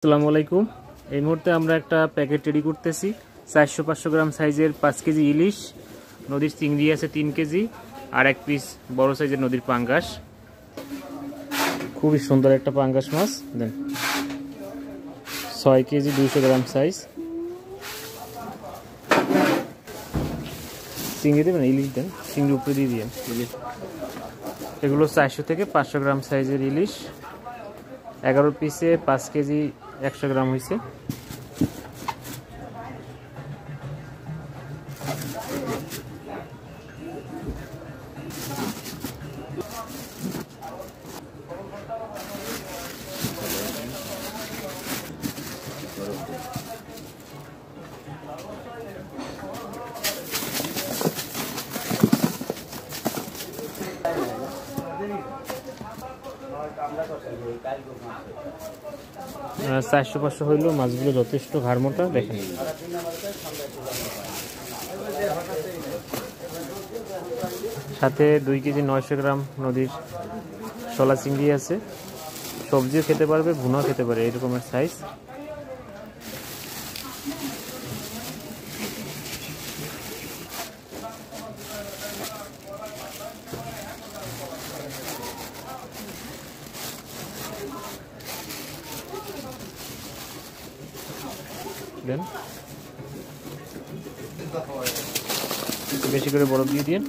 আসসালামু আলাইকুম। এই মুহূর্তে আমরা একটা প্যাকেট রেডি করতেছি। 400-500 গ্রাম সাইজের 5 কেজি ইলিশ, নদীর চিংড়ি আছে 3 কেজি, আর 1 পিস বড় সাইজের নদীর পাঙ্গাস। খুবই সুন্দর একটা পাঙ্গাস মাছ। দেন 6 কেজি 200 গ্রাম সাইজ চিংড়ি দেবেন, ইলিশ দেন, চিংড়ি উপরে দিয়ে দিন। এগুলো 400 থেকে 500 গ্রাম সাইজের ইলিশ, 11 পিসে 5 কেজি 100 গ্রাম হয়েছে। আর 400-500 হইলো মাছগুলো যথেষ্ট ঘাড় মোটা। দেখেন সাথে 2 কেজি 900 গ্রাম নদীর শলা চিংড়ি আছে। সবজিও খেতে পারবে, ভুনাও খেতে পারে, এরকমের সাইজ। দেন বেশি করে বরফ দিয়ে দিন।